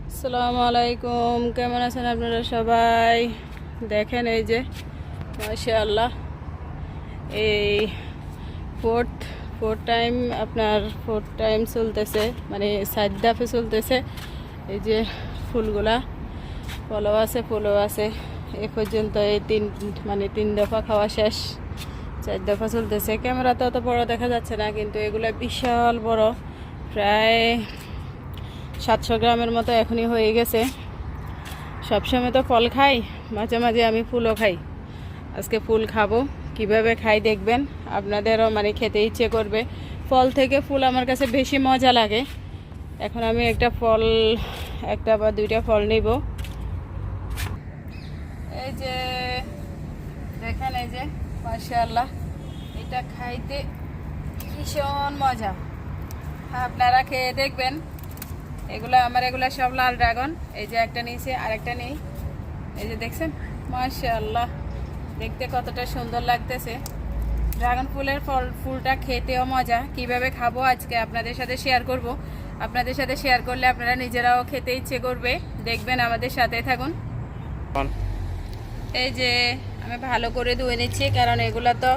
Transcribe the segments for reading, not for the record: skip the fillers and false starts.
আসসালামু আলাইকুম, কেমন আছেন আপনারা সবাই? দেখেন এই যে মাশাআল্লাহ, এই ফোর্থ ফোর্থ টাইম আপনার ফোর্থ টাইম চলতেছে, মানে সাইড দাফে চলতেছে। এই যে ফুলগুলা ফুলও আছে। এ পর্যন্ত এই তিন দফা খাওয়া শেষ, 4 দফা চলতেছে। ক্যামেরাতে অত বড় দেখা যাচ্ছে না, কিন্তু এগুলা বিশাল বড়, প্রায় 700 গ্রামের মতো এখনই হয়ে গেছে। সবসময় তো ফল খাই, মাঝে মাঝে আমি ফুলও খাই। আজকে ফুল খাবো, কিভাবে খাই দেখবেন, আপনাদেরও মানে খেতে ইচ্ছে করবে। ফল থেকে ফুল আমার কাছে বেশি মজা লাগে। এখন আমি একটা বা দুইটা ফল নিব। এই যে দেখেন, এই যে মাশাআল্লাহ, এটা খাইতে ভীষণ মজা। আপনারা খেয়ে দেখবেন। এগুলা সব লাল ড্রাগন। এই যে একটা নিচে, আরেকটা নেই। এই যে দেখছেন, মাশাআল্লাহ, দেখতে কতটা সুন্দর লাগতেছে। ড্রাগন ফুলটা খেতেও মজা। কিভাবে খাবো আজকে আপনাদের সাথে শেয়ার করব। আপনাদের সাথে শেয়ার করলে আপনারা নিজেরাও খেতে ইচ্ছে করবে। দেখবেন, আমাদের সাথে থাকুন। এই যে আমি ভালো করে ধুয়ে নিচ্ছি, কারণ এগুলা তো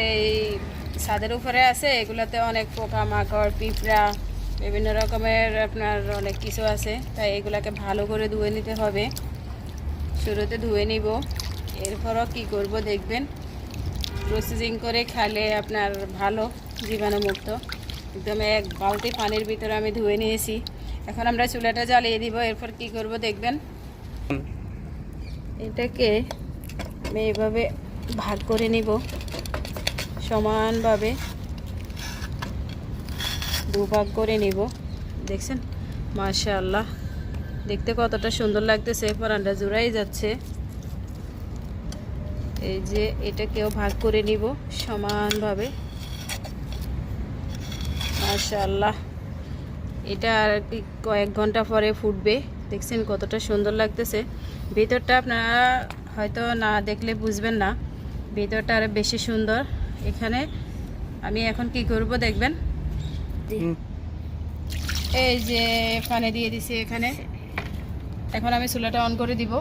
এই ছাদের উপরে আছে। এগুলাতে অনেক পোকামাকড়, পিঁপড়া, বিভিন্ন রকমের আপনার অনেক কিছু আছে। তাই এগুলাকে ভালো করে ধুয়ে নিতে হবে। শুরুতে ধুয়ে নিব, এরপরও কি করব দেখবেন। প্রসেসিং করে খেলে আপনার ভালো, জীবাণুমুক্ত। একদম এক বালতি পানির ভিতরে আমি ধুয়ে নিয়েছি। এখন আমরা চুলাটা জ্বালিয়ে দিব। এরপর কি করব দেখবেন। এটাকে আমি এইভাবে ভাগ করে নিব, সমানভাবে দুভাগ করে নিব। দেখছেন মাশাআল্লাহ, দেখতে কতটা সুন্দর লাগতেছে, পরানটা জুড়াই যাচ্ছে। এই যে এটাকেও ভাগ করে নিব সমানভাবে। মাশাআল্লাহ, এটা আর কয়েক ঘন্টা পরে ফুটবে। দেখছেন কতটা সুন্দর লাগতেছে। ভিতরটা আপনারা হয়তো না দেখলে বুঝবেন না, ভিতরটা আরো বেশি সুন্দর। এখানে আমি এখন কি করব দেখবেন। এই যে পানি দিয়ে দিছি এখানে। এখন আমি চুলাটা অন করে দিব।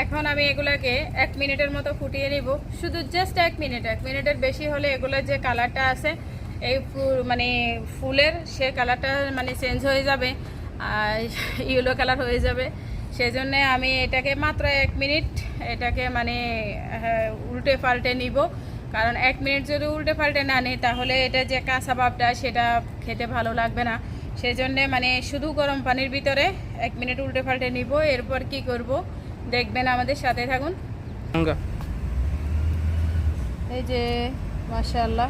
এখন আমি এগুলাকে 1 মিনিটের মতো ফুটিয়ে নিব। শুধু জাস্ট 1 মিনিট। 1 মিনিটের বেশি হলে এগুলোর যে কালারটা আছে এই মানে ফুলের, সে কালারটা মানে চেঞ্জ হয়ে যাবে, আর ইয়েলো কালার হয়ে যাবে। সেজন্য আমি এটাকে মাত্র 1 মিনিট এটাকে মানে উল্টে পাল্টে নিব। কারণ 1 মিনিট যদি উল্টে পাল্টে না নিই, তাহলে এটা যে কাঁচা ভাবটা সেটা খেতে ভালো লাগবে না। সেজন্যে মানে শুধু গরম পানির ভিতরে 1 মিনিট উল্টে পাল্টে নিব। এরপর কি করব দেখবেন, আমাদের সাথে থাকুন। এই যে মাশাআল্লাহ,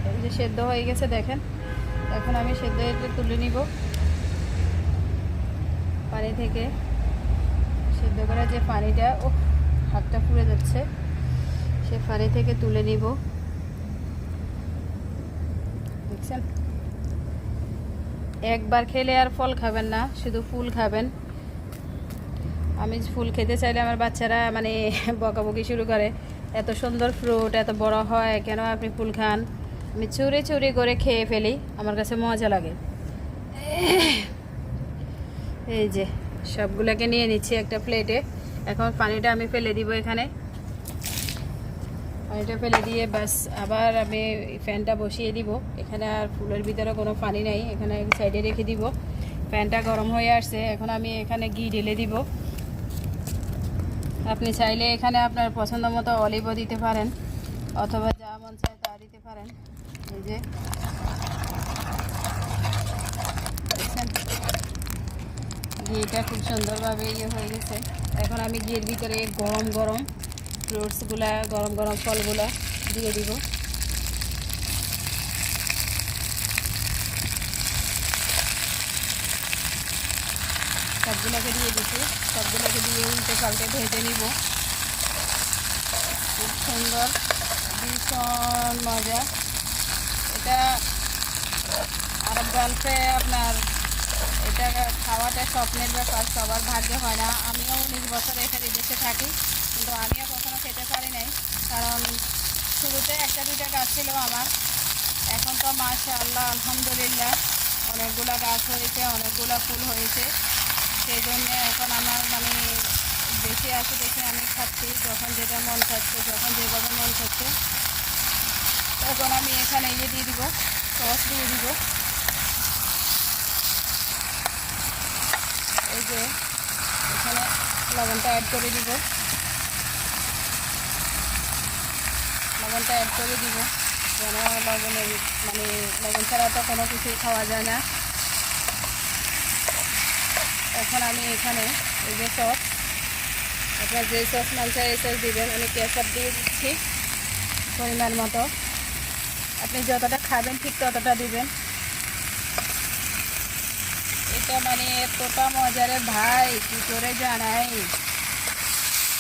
এই যে সেদ্ধ হয়ে গেছে দেখেন। এখন আমি সেদ্ধ এটা তুলে নিব পানি থেকে। সেদ্ধ করা যে পানিটা, ও হাতটা পুড়ে যাচ্ছে, সে পানি থেকে তুলে নিব। দেখছেন, একবার খেলে আর ফল খাবেন না, শুধু ফুল খাবেন। আমি ফুল খেতে চাইলে আমার বাচ্চারা মানে বকাবকি শুরু করে, এত সুন্দর ফ্রুট এত বড় হয়, কেন আপনি ফুল খান? আমি চুরি চুরি করে খেয়ে ফেলি, আমার কাছে মজা লাগে। এই যে সবগুলোকে নিয়ে নিচ্ছি একটা প্লেটে। এখন পানিটা আমি ফেলে দিব এখানে। পানিটা ফেলে দিয়ে বাস আবার আমি ফ্যানটা বসিয়ে দিব। এখানে আর ফুলের ভিতরে কোনো পানি নেই, এখানে সাইডে রেখে দিব। ফ্যানটা গরম হয়ে আসছে। এখন আমি এখানে ঘি ঢেলে দিব। আপনি চাইলে এখানে আপনার পছন্দ মতো অলিভও দিতে পারেন, অথবা যা মন চায় তা দিতে পারেন। এই যে দেখছেন, ঘিটা খুব সুন্দরভাবে ইয়ে হয়ে গেছে। এখন আমি ঘিয়ের ভিতরে গরম গরম ফ্রুটসগুলা, গরম গরম ফলগুলা দিয়ে দিব। সবগুলোকে দিয়ে দিচ্ছি। সবগুলোকে দিয়ে উল্টে পাল্টে ভেজে নিব। খুব সুন্দর, ভীষণ মজা। এটা আরব গালফে আপনার এটা খাওয়াটা স্বপ্নের ব্যাপার, সবার ভাগ্যে হয় না। আমিও 19 বছর এখানে দেশে থাকি, কিন্তু আমিও কখনো খেতে পারি নাই, কারণ শুরুতে একটা দুইটা গাছ ছিল আমার। এখন তো মাশাআল্লাহ আলহামদুলিল্লাহ অনেকগুলো গাছ হয়েছে, অনেকগুলো ফুল হয়েছে। সেই জন্য এখন আমার মানে বেশি আছে দেখে আমি খাচ্ছি, যখন যেটা মন চাচ্ছে, যখন যেভাবে মন চাচ্ছে তখন আমি এখানে দিয়ে দিব, সস দিয়ে দিব। এই যে এখানে লবণটা অ্যাড করে দিব, লবণটা অ্যাড করে দিব, যেন লবণের মানে লবণ ছাড়া তো কোনো কিছুই খাওয়া যায় না। এখন আমি এখানে এই যে সস, আপনার যে সস মন চায় এই সস দিবেন। আমি কেচাপ দিয়ে দিচ্ছি পরিমাণ মতো, আপনি যতটা খাবেন ঠিক ততটা দিবেন। এটা মানে এতটা মজারে ভাই, কী করে জানাই।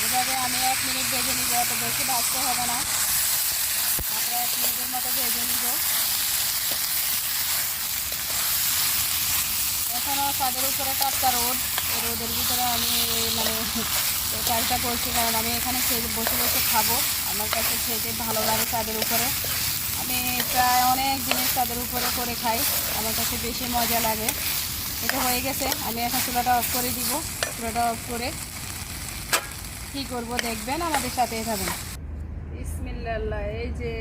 এভাবে আমি 1 মিনিট ভেজে নিব, অত বেশি ভাজতে হবে না, মাত্র 1 মিনিটের মতো ভেজে নিব। এখনও ছাদের উপরে টাটকা রোদ, এই রোদের ভিতরে আমি মানে কাজটা করছি, কারণ আমি এখানে বসে বসে খাবো। আমার কাছে খেতে ভালো লাগে ছাদের উপরে। আমি প্রায় অনেক জিনিস ছাদের উপরে করে খাই, আমার কাছে বেশি মজা লাগে। এটা হয়ে গেছে, আমি এখন চুলাটা অফ করে দিব। চুলাটা অফ করে কী করব দেখবেন, আমাদের সাথেই থাকবেন। বিসমিল্লাহ, এই যে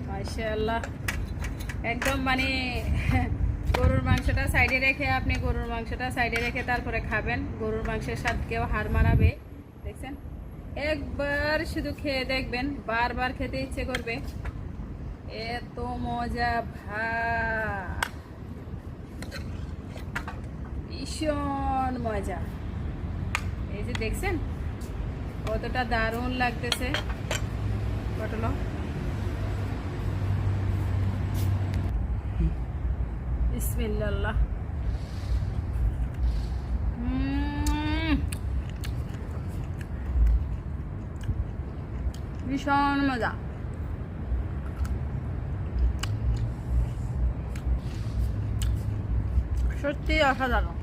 মাশাআল্লাহ একদম মানে গরুর মাংসটা সাইডে রেখে, আপনি গরুর মাংসটা সাইডে রেখে তারপরে খাবেন। গরুর মাংসের স্বাদ কেউ হার মানাবে, দেখছেন? একবার শুধু খেয়ে দেখবেন, বারবার খেতে ইচ্ছে করবে, এত মজা ভাই, ভীষণ মজা। এই যে দেখছেন কতটা দারুণ লাগতেছে পটল। বিসমিল্লাহ, ভীষণ মজা। সত্যি অসাধারণ।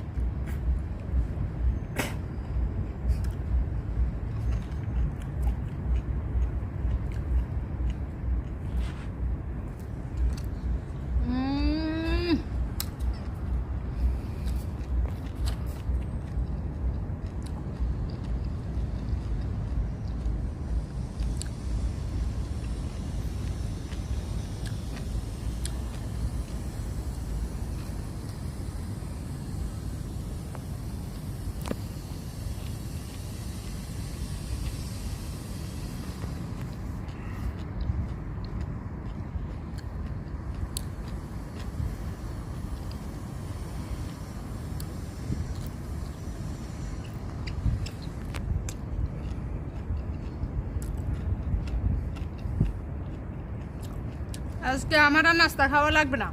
আজকে আমার আর নাস্তা খাওয়া লাগবে না,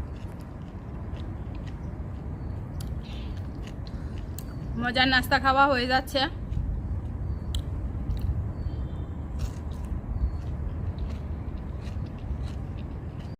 মজার নাস্তা খাওয়া হয়ে যাচ্ছে।